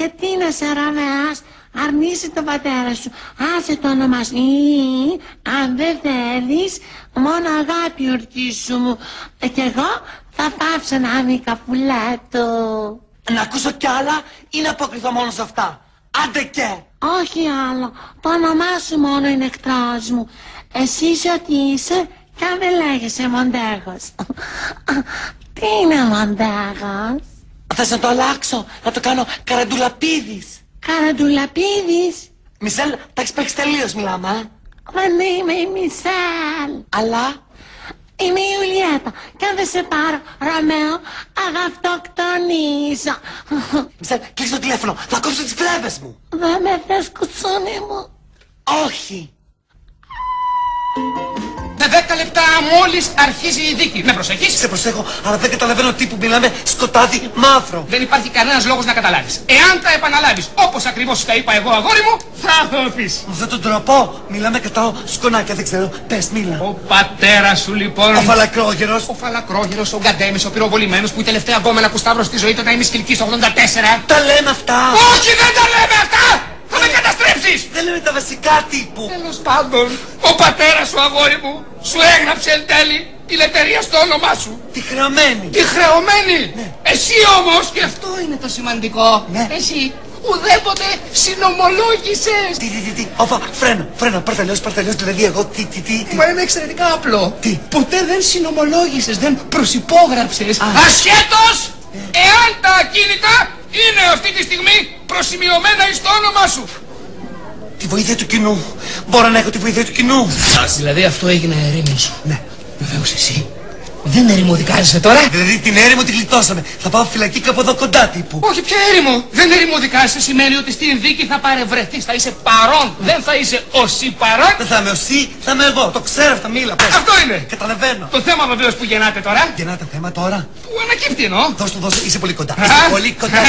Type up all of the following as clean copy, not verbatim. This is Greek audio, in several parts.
Γιατί να σε Ρωμαίος, αρνήσει τον πατέρα σου, άσε το όνομα σου. Αν δεν θέλεις, μόνο αγάπη ορκίσου μου. Κι εγώ θα πάψω να είμαι η καπουλά του. Να ακούσω κι άλλα ή να αποκριθώ μόνο σε αυτά? Άντε και! Όχι άλλο, το όνομά σου μόνο είναι εκτός μου. Εσύ είσαι ό,τι είσαι κι αν δεν λέγεσαι Μοντέγος. Τι είναι Μοντέγος? Θες να το αλλάξω, να το κάνω Καραντουλαπίδης? Καραντουλαπίδης? Μισελ, τα έχεις παίξει τελείως μιλάμε, Δεν είμαι η Μισελ. Αλλά... Είμαι η Ιουλιέτα κι αν δεν σε πάρω, Ρωμαίο, αγαυτοκτονίζω. Μισελ, κλείσε το τηλέφωνο, θα κόψω τις φλέβες μου. Δεν με θες κουτσούνι μου? Όχι. Με 10 λεπτά μόλις αρχίζει η δίκη. Με προσέχεις? Σε προσέχω, αλλά δεν καταλαβαίνω τι που μιλάμε σκοτάδι μαύρο. Δεν υπάρχει κανένας λόγος να καταλάβεις. Εάν τα επαναλάβεις όπως ακριβώς τα είπα εγώ, αγόρι μου, θα χωθείς. Με αυτόν τον τρόπο μιλάμε κατά σκονάκια, δεν ξέρω. Πες, μίλα. Ο πατέρας σου λοιπόν. Ο Φαλακρόγερος. Ο Φαλακρόγερος, ο Γκαντέμις, ο πυροβολημένος που η τελευταία γκόμενα που σταύρωσε στη ζωή του όταν είμαι σκυλική στο 84. Τα λέμε αυτά. Όχι, δεν τα λέμε αυτά! Θα με καταστρέψεις! Δεν λέμε τα βασικά τύπου. Τέλος πάντων, ο πατέρας σου, αγόρι μου, σου έγραψε εν τέλει τη λετερία στο όνομά σου. Τη χρεωμένη. Τη χρεωμένη! Ναι. Εσύ όμως, και αυτό είναι το σημαντικό, Ναι. εσύ ουδέποτε συνομολόγησες. Τι, όπα, φρένα, πάρτα δηλαδή εγώ, τι. Μα είναι εξαιρετικά απλό. Τι? Ποτέ δεν συνομολόγησες, δεν προσυπόγραψες. Ασχέτως, εάν τα ακίνητα είναι αυτή τη στιγμή προσημειωμένα εις το όνομά σου. Τη βοήθεια του κοινού. Μπορώ να έχω τη βοήθεια του κοινού. Δηλαδή αυτό έγινε ερήμην σου. Ναι. Βεβαίως εσύ δεν ερημοδικάζεσαι τώρα. Δηλαδή την έρημο τη γλιτώσαμε. Θα πάω φυλακή κάπου εδώ κοντά τύπου. Όχι πια έρημο. Δεν ερημοδικάζεσαι σημαίνει ότι στην δίκη θα παρευρεθείς. Θα είσαι παρόν. Δεν θα είσαι όσοι παρόν. Δεν θα είμαι εσύ, θα είμαι εγώ. Το ξέρω αυτά, μίλα. Πες. Αυτό είναι. Καταλαβαίνω. Το θέμα βεβαίως που γεννάτε τώρα. Γεννάτε θέμα τώρα. Που ανακύπτει εννοώ. Δώσε, είσαι πολύ κοντά. Είσαι πολύ κοντά.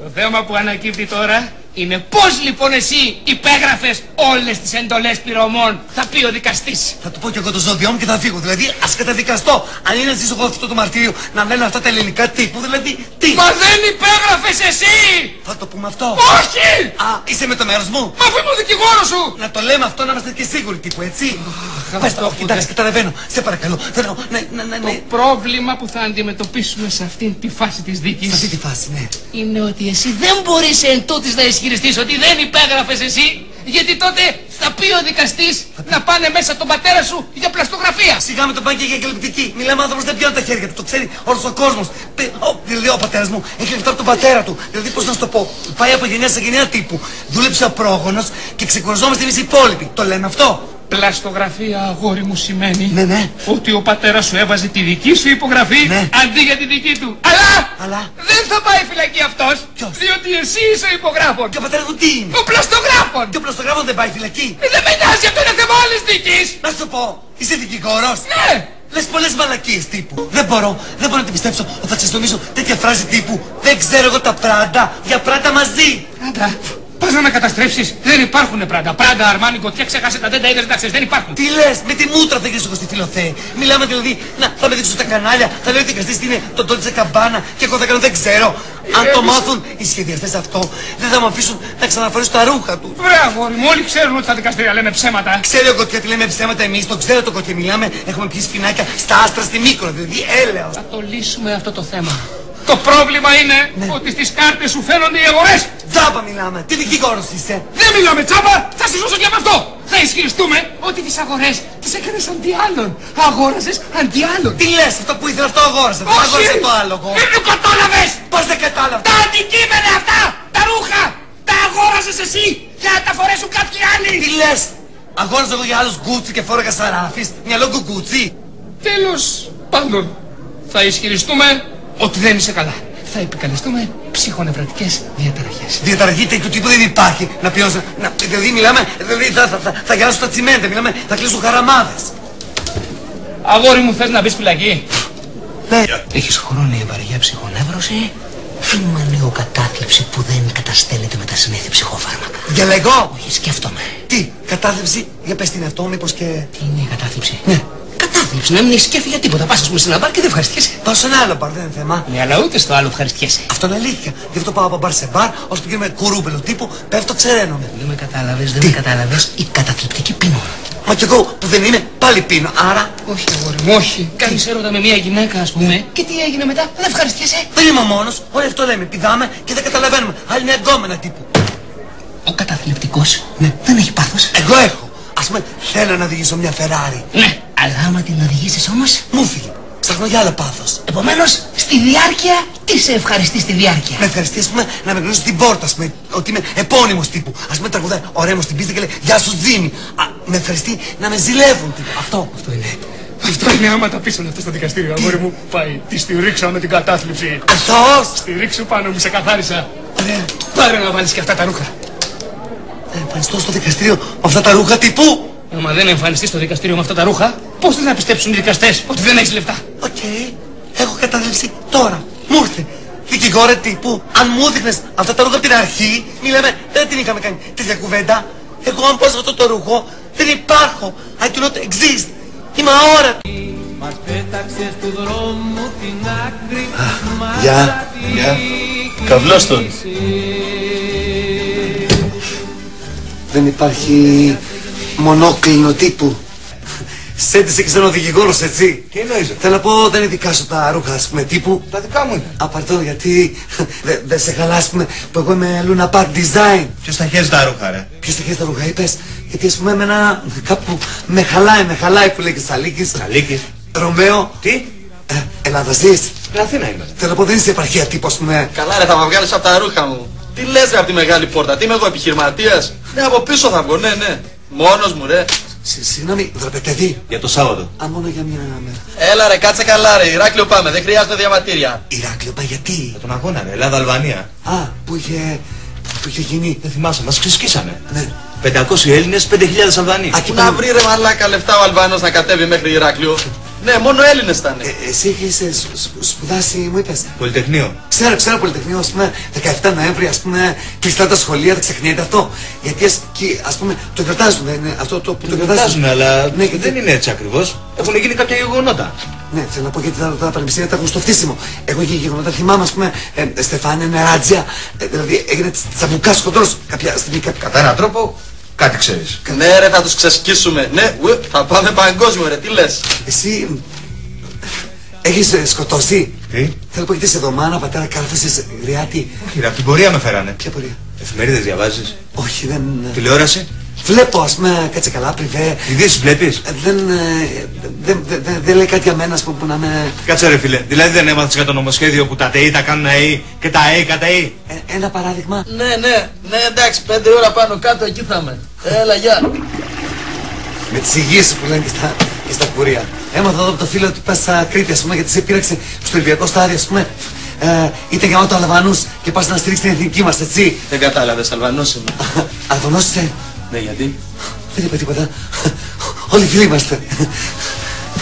Το θέμα που ανακύπτει τώρα είναι πώς λοιπόν εσύ υπέγραφες όλες τις εντολές πληρωμών. Θα πει ο δικαστής. Θα του πω κι εγώ το ζώδιό μου και θα φύγω. Δηλαδή, ας καταδικαστώ. Αν είναι να ζήσω εγώ αυτό το μαρτύριο, να λένε αυτά τα ελληνικά τύπου, δηλαδή τι. Μα δεν υπέγραφες εσύ! Θα το πούμε αυτό. Όχι! Α, είσαι με το μέρος μου. Μα αφού είμαι ο δικηγόρος σου! Να το λέμε αυτό, να είμαστε και σίγουροι τύπου, έτσι. Πες αυτό το, που κοιτάξτε, δεν- καταλαβαίνω. Σε παρακαλώ. Θέλω, ναι. Το πρόβλημα που θα αντιμετωπίσουμε σε αυτήν τη φάση της Σε δίκης αυτή τη φάση, ναι. είναι ότι εσύ δεν μπορείς εν τούτης να ισχυριστείς ότι δεν υπέγραφες εσύ, γιατί τότε θα πει ο δικαστής να πάνε μέσα τον πατέρα σου για πλαστογραφία. Σιγά με τον πάνε και για εκλεπτική. Μιλάμε άνθρωπος δεν πιάνει τα χέρια του. Το ξέρει όλος ο κόσμος. Δηλαδή ο πατέρας μου έχει λεφτά από τον πατέρα του. Δηλαδή πώς να σου το πω. Πάει από γενιά σε γενιά τύπου. Δούλεψε απρόγονος και ξεκουραζόμαστε εμείς οι υπόλοιποι. Το λέμε αυτό. Πλαστογραφία, αγόρι μου, σημαίνει Ναι. ότι ο πατέρας σου έβαζε τη δική σου υπογραφή Ναι. αντί για τη δική του. Αλλά δεν θα πάει φυλακή αυτός, Ποιος? διότι εσύ είσαι ο υπογράφων. Και ο πατέρας μου τι είναι. Ο πλαστογράφων. Και ο πλαστογράφος δεν πάει φυλακή. Δεν με νοιάζει, αυτό είναι θέμα άλλης δίκης. Να σου το πω. Είσαι δικηγόρος. Ναι. Λες πολλές μαλακίες τύπου. Δεν μπορώ να την πιστέψω ότι θα ξεστομίσω τέτοια φράση τύπου. Δεν ξέρω εγώ τα πράντα για πράντα μαζί. Πράτα. Πας να με καταστρέψεις. Δεν υπάρχουνε πράντα. Πράντα, Αρμάνι, Κοτιά, ξέχασε τα, δεν τα είδες, δεν τα ξέρεις, δεν υπάρχουν. Τι λες, με τη μούτρα θα γυρίσω εγώ στη φιλοθέη. Μιλάμε δηλαδή, θα με δείξουν στα κανάλια, θα λέει ότι δικαστής είναι το Ντόλτσε Καμπάνα και εγώ θα κάνω δεν ξέρω. Αν το μάθουν οι σχεδιαστές αυτό, δεν θα με αφήσουν να ξαναφορήσω τα ρούχα του. Βρέα, αγόρι μου, όλοι ξέρουν ότι στα δικαστήρια λέμε ψέματα. Ξέρει ο Κοτιά τι λέμε ψέματα εμείς, το ξέρω το Κοτιά, μιλάμε, έχουμε πιει σφινάκια στα άστρα στη Μύκονο, δηλαδή έλεος. Θα το λύσουμε αυτό το θέμα. Το πρόβλημα είναι ότι στις κάρτες σου φαίνονται οι αγορές. Τζάμπα μιλάμε, τι δικηγόρος είσαι. Δεν μιλάμε τσάμπα, θα σε σώσω και από αυτό. Θα ισχυριστούμε ότι τις αγορές τις έκανες αντί άλλων. Αγόρασες αντί άλλων. Τι λες, αυτό που ήθελα αυτό αγόρασα, δεν αγόρασα το άλογο. Δεν το κατάλαβες. Πώς δεν κατάλαβα. Τα αντικείμενα αυτά, τα ρούχα, τα αγόρασες εσύ για να τα φορέσουν κάποιοι άλλοι. Τι λες, αγόρασα εγώ για άλλους γκούτσι και φόρεγα σαράφης, μια λόγκο γκούτσι. Τέλος πάντων, θα ισχυριστούμε ότι δεν είσαι καλά. Θα επικαλεστούμε ψυχονευρωτικές διαταραχές. Διαταραχή τέτοιου τύπου δεν υπάρχει. Να πιώσω. Δηλαδή μιλάμε. Δηλαδή θα γυράσω τα τσιμέντα. Μιλάμε. Θα κλείσουν χαραμάδες. Αγόρι μου, θες να μπεις φυλακή. Ναι. Έχεις χρόνια βαριά ψυχονεύρωση ή μανιοκατάθλιψη που δεν καταστέλλεται με τα συνήθη ψυχοφάρμακα. Για λέγω. Όχι, σκέφτομαι. Τι, κατάθλιψη. Για πες τι είναι αυτό, μήπως και. Τι είναι η κατάθλιψη. Ναι. Κατάθλιψη κατάθλιψη, να μην έχεις κέφι για τίποτα. Πας, ας πούμε, σε ένα μπαρ και δεν ευχαριστιέσαι. Πάω σε ένα άλλο μπαρ, δεν είναι θέμα. Ναι, αλλά ούτε στο άλλο ευχαριστιέσαι. Αυτό είναι αλήθεια. Γι' αυτό πάω από μπαρ σε μπαρ, όσο πηγαίνουμε κουρούμπελο τύπου, πέφτω, ξεραίνομαι. Δεν με κατάλαβες, δεν με κατάλαβες. Η καταθλιπτική πίνω. Μα κι εγώ που δεν είμαι, πάλι πίνω. Άρα. Όχι, αγόρι μου, όχι. Κάνεις έρωτα με μια γυναίκα, ας πούμε. Και τι έγινε μετά, δεν ευχαριστιέσαι. Δεν είμαι μόνος. Όλοι αυτό λέμε. Πηδάμε και δεν καταλαβαίνουμε. Άλλη μια γκόμενα τύπου. Ο καταθλιπτικός, ναι, δεν έχει πάθος. Εγώ έχω. Ας πούμε, θέλω να οδηγήσω μια Ferrari. Ναι, αλλά άμα την οδηγήσεις όμως. Μου φύγει. Ψάχνω για άλλο πάθος. Επομένως, στη διάρκεια, τι σε ευχαριστεί στη διάρκεια. Με ευχαριστεί, ας πούμε, να με γνωρίζει την πόρτα, ας πούμε, ότι είμαι επώνυμος τύπου. Ας πούμε, τραγουδάει ο Ρέμος στην πίστα και λέει «Γεια σου Τζίμι». Με ευχαριστεί να με ζηλεύουν τύπου. Αυτό είναι. Αυτό είναι άμα τα πείσουν αυτό στο δικαστήριο, αγόρι μου. Πάει, τη στηρίξω με την κατάθλιψη. Αθώος. Στηρίξου πάνω μου, σε καθάρισα. Ωραία. Πάρε να βάλεις και αυτά τα ρούχα. Θα εμφανιστώ στο δικαστήριο με αυτά τα ρούχα τύπου. Άμα δεν εμφανιστείς στο δικαστήριο με αυτά τα ρούχα, πώς θες να πιστέψουν οι δικαστές ότι δεν έχεις λεφτά. Οκ. Έχω κατάθλιψη τώρα. Μου ήρθε. Δικηγόρε τύπου, αν μου έδειχνες αυτά τα ρούχα από την αρχή, μη λέμε, δεν την είχαμε κάνει τέτοια κουβέντα. Εγώ αν πω σε αυτό το ρούχο, δεν υπάρχω. I do not exist. Είμαι αόρατη. Γεια. Γεια. Καβλός τον. Δεν υπάρχει μονόκλινο τύπου. Σέντησε και σαν ο δικηγόρος, έτσι. Τι εννοείς? Θέλω να πω, δεν είναι δικά σου τα ρούχα, ας πούμε, τύπου. Τα δικά μου είναι. Απαρτώ, γιατί δεν σε χαλάς, πούμε, που εγώ είμαι Luna Park Design. Ποιος τα χέζει τα ρούχα, ρε? Ποιος τα χέζει τα ρούχα, είπες? Γιατί, ας πούμε, εμένα κάπου με χαλάει που λέει και Σαλίκης. Σαλίκης. Ρωμαίο. Τι? Ελλάδα ζεις. Στην Αθήνα είμαι. Θέλω να πω, δεν είσαι επαρχία τύπου, ας πούμε. Καλά ρε, θα με βγάλεις από τα ρούχα μου. Τι λες ρε από τη μεγάλη πόρτα, τι είμαι εγώ επιχειρηματίας? Ναι, από πίσω θα βγω, ναι. Μόνος μου ρε. Συγγνώμη, δραπετεδί. Για το Σάββατο. Α, μόνο για μια μέρα. Έλα ρε, κάτσε καλά ρε, Ηράκλειο πάμε, δεν χρειάζεται διαβατήρια. Ηράκλειο, μα γιατί? Για τον αγώνα, ρε. Ελλάδα-Αλβανία. Α, που είχε γίνει. Δεν θυμάσαι, μας ξεσκίσανε. Ναι. 500 Έλληνες, 5.000 Αλβανοί. Α, και Να βρει ρε μαλάκα λεφτά ο Αλβανός να κατέβει μέχρι Ηράκλειο. Ναι, μόνο Έλληνες ήταν. Εσύ είχες σπουδάσει, μου είπες. Πολυτεχνείο. Ξέρω Πολυτεχνείο, ας πούμε, 17 Νοέμβρη, ας πούμε, κλειστά τα σχολεία, δεν ξεχνιέται αυτό. Γιατί ας πούμε, το κρατάζουν, δεν είναι αυτό το που το Κρατάζουν, αλλά Ναι, δεν είναι έτσι ακριβώς. Έχουν γίνει κάποια γεγονότα. Ναι, θέλω να πω γιατί τα πανεπιστήμια τα έχουν στο φτύσιμο. Εγώ είχε γεγονότα, θυμάμαι, ας πούμε, Στεφάνε, Νεράτζια, δηλαδή έγινε τσαμπουκάς χοντρός κάποια στιγμή. Κατά έναν τρόπο, κάτι ξέρεις. Ναι ρε, θα τους ξεσκίσουμε. Ναι, θα πάμε παγκόσμιο ρε, τι λες? Εσύ έχεις σκοτώσει. Τι? Θέλω να πω γιατί σε δωμάνα, πατέρα, κάθεσες γριάτη. Όχι, ρε, από την πορεία με φέρανε. Ποια πορεία? Εφημερίδες διαβάζεις? Όχι, δεν. Τηλεόραση? Βλέπω, ας πούμε, κάτσε καλά, πριβέ. Ειδήσεις βλέπεις? Δεν λέει κάτι για μένα, ας πούμε, που να με. Κάτσε ρε φίλε, δηλαδή δεν έμαθες για το νομοσχέδιο που τα ΤΕΗ τα κάνουν ΑΕΗ και τα ΑΕΗ κατά ΑΕΗ? Ένα παράδειγμα. Ναι, εντάξει, 5 ώρα πάνω κάτω εκεί θα είμαι. Έλα, γεια. Με τις υγείες που λένε και στα κουρία. Έμαθα εδώ από το φίλο του πας στα Κρήτη, ας πούμε, γιατί σε πήραξε στο Ολυμπιακό στάδιο, ας πούμε. Ήταν γεμάτο Αλβανούς και πας να στηρίξεις την εθνική μας, έτσι. Δεν κατάλαβες, Αλβανός είμαι. Αλβανός είσαι? Ναι, γιατί? Δεν είπα τίποτα. Όλοι φίλοι είμαστε.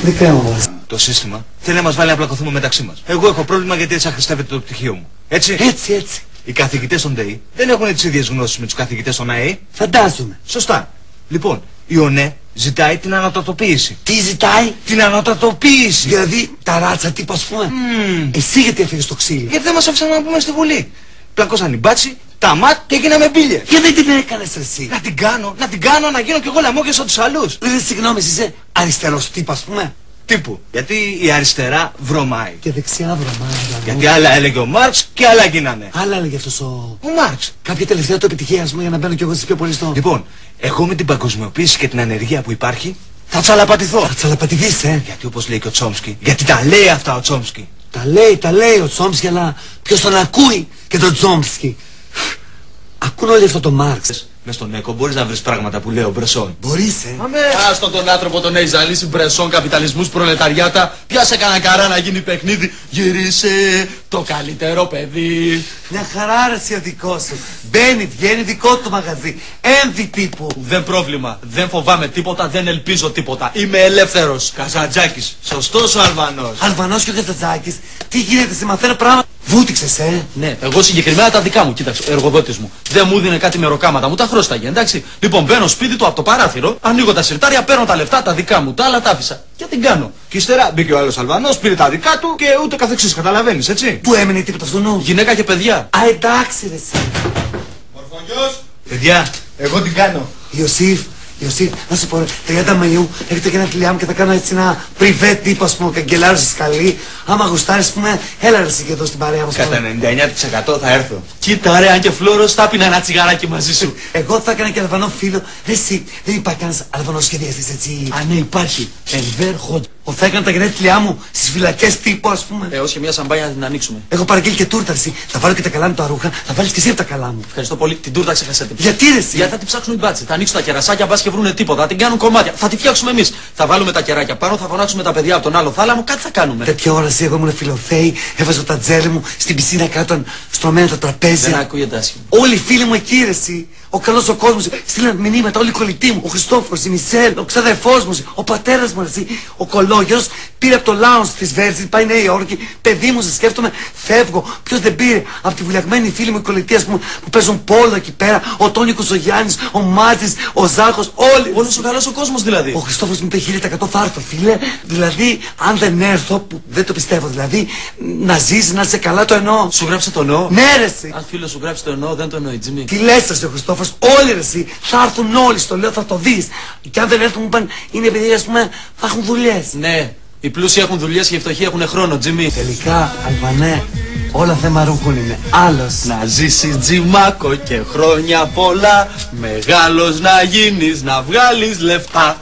Δεν κρέμα μας. Το σύστημα θέλει να μας βάλει να πλακωθούμε μεταξύ μας. Εγώ έχω πρόβλημα γιατί έτσι αχρηστεύεται το πτυχίο μου. Έτσι. Έτσι. Οι καθηγητές των ΤΕΗ δεν έχουν τις ίδιες γνώσεις με τους καθηγητές των ΑΕΗ. Φαντάζομαι. Σωστά. Λοιπόν, η ΟΝΕ ζητάει την ανατατοποίηση. Τι ζητάει? Την ανατατοποίηση. Δηλαδή τα ράτσα τύπου, ας πούμε. Εσύ γιατί έφυγες στο ξύλο? Γιατί δεν μας άφησαν να πούμε στη Βουλή. Πλακώσαν οι μπάτσι, τα ματ και έγιναμε μπίλια. Γιατί δεν την έκανες εσύ? Να την κάνω, να γίνω κι εγώ λαμόγιος σαν τους άλλους. Δηλαδή, συγγνώμη, εσύ είσαι αριστερός τύπου, ας πούμε. Τύπου. Γιατί η αριστερά βρωμάει. Και δεξιά βρωμάει. Γιατί άλλα έλεγε ο Μάρξ και άλλα γίνανε. Άλλα έλεγε αυτός ο Μάρξ. Κάποια τελευταία του επιτυχία, ας πούμε, για να μπαίνω κι εγώ στις πιο πολύ στο. Λοιπόν, εγώ με την παγκοσμιοποίηση και την ανεργία που υπάρχει θα τσαλαπατηθώ. Θα τσαλαπατηθείς, Γιατί όπως λέει και ο Τσόμσκι, γιατί τα λέει αυτά ο Τσόμσκι. Τα λέει ο Τσόμσκι, αλλά ποιος τον ακούει και τον Τσόμσκι? Ακούν όλοι αυτό το Μάρξ. Μες στον ΕΚΟ μπορείς να βρεις πράγματα που λέει ο Μπρεσόν. Μπορείς, Άστο τον άνθρωπο τον έχει ζαλίσει, Μπρεσόν, καπιταλισμούς, προλεταριάτα. Πιάσε κανένα καρά να γίνει παιχνίδι. Γυρίσε το καλύτερο παιδί. Μια χαρά ρε ο δικός σου. Μπαίνει, βγαίνει δικό του μαγαζί. Ένδυ τύπου. Δεν πρόβλημα. Δεν φοβάμαι τίποτα, δεν ελπίζω τίποτα. Είμαι ελεύθερος. Καζαντζάκης, σωστός ο Αλβανός. Αλβανός και ο Καζατζάκης. Τι γίνεται, σε μαθαίνω πράγματα. Βούτυξες, Ναι, εγώ συγκεκριμένα τα δικά μου, κοίταξε, ο εργοδότης μου. Δεν μου δίνε κάτι μεροκάματα, μου τα χρώσταγε, εντάξει. Λοιπόν, μπαίνω σπίτι του από το παράθυρο, ανοίγω τα συρτάρια, παίρνω τα λεφτά, τα δικά μου, τα άλλα τα άφησα. Και την κάνω. Και ύστερα μπήκε ο άλλος Αλβανός, πήρε τα δικά του και ούτε καθεξής, καταλαβαίνεις, έτσι. Του έμενε τίποτα αυτού νου. Γυναίκα και παιδιά. Α, εντάξει, ρε εσύ. Μορφογιός. Παιδιά, εγώ την κάνω. Ιωσήφ, να σου πω, ρε, 30 Μαΐου έρχεται και ένα φιλιά μου και θα κάνω έτσι ένα πριβέ τύπο, ας πούμε, καγκελάριο στη σκαλή. Άμα γουστάρεις, ας πούμε, έλα ρε εσύ και εδώ στην παρέα μας. Κατά 99% θα έρθω. Κοίτα ρε, αν και Φλόρος, θα πίνα ένα τσιγαράκι μαζί σου. Εγώ θα έκανα και Αλβανό φίλο. Ρε εσύ, δεν υπάρχει κανένας Αλβανός σχεδιαστής, έτσι. Α, ναι, υπάρχει. Ενβέρ Χοντ. Θα έκανα τα γενέθλιά μου στις φυλακές τύπου, ας πούμε. Έως και μια σαμπάνια να την ανοίξουμε. Έχω παραγγείλει και τούρτα, εσύ. Θα βάλω και τα καλά μου τα ρούχα, θα βάλεις και εσύ τα καλά μου. Ευχαριστώ πολύ. Την τούρτα ξεχάσατε. Γιατί ρε εσύ. Γιατί θα την ψάξουν οι μπάτσες. Θα ανοίξουν τα κερασάκια, μπας και βρούνε τίποτα. Θα την κάνουν κομμάτια. Θα τη φτιάξουμε εμείς. Θα βάλουμε τα κεράκια πάνω, θα φωνάξουμε τα παιδιά από τον άλλο θάλαμο, κάτι θα κάνουμε. Τέτοια ώρα εσύ, εγώ ήμουν φιλοθέη, έβαζα τα τζέλη μου στην πισίνα κάτω, στρωμένα τα τραπέζια. Δεν ακούγεται άσχημα. Όλοι οι φίλοι μου εκεί ρε εσύ. Ο καλός ο κόσμος, στείλαν μηνύματα, όλοι οι κολλητοί μου. Ο Χριστόφορος, η Μισελ, ο ξαδερφός μου, ο πατέρας μου, εσύ. Ο κολόγερος πήρε από το lounge της Βέρσης, πάει Νέα Υόρκη. Παιδί μου, σε σκέφτομαι, φεύγω. Ποιος δεν πήρε από τη βουλιαγμένη φίλη μου οι κολλητοί, ας πούμε, που παίζουν πόλο εκεί πέρα. Ο Τόνικος, ο Γιάννης, ο Μάτζης, ο Ζάχος, όλοι. Όλος ο καλός ο κόσμος δηλαδή. Ο Χριστόφορος μου είπε 1000% θα έρθω, φίλε. Δηλαδή, αν δεν έρθω, που δεν το πιστεύω, δηλαδή, να ζεις, να είσαι καλά, το εννοώ. Σου γράψε το εννοώ. Ναι, ρε εσύ. Αν φίλος σου γράψει το εννοώ, δεν το εννοεί, Τζιμί. Τι λες εσύ ο Χριστόφορος, όλοι ρε εσύ, θα έρθουν όλοι, στο λέω, θα το δεις. Και αν δεν έρθουν μου είπαν, είναι επειδή ας πούμε θα έχουν δουλειές. Ναι, οι πλούσιοι έχουν δουλειές και οι φτωχοί έχουν χρόνο, Τζιμί. Τελικά, Αλβανέ, όλα θέμα ρούχων είναι. Άλλος. Να ζήσεις Τζιμάκο και χρόνια πολλά, μεγάλος να γίνεις, να βγάλεις λεφτά.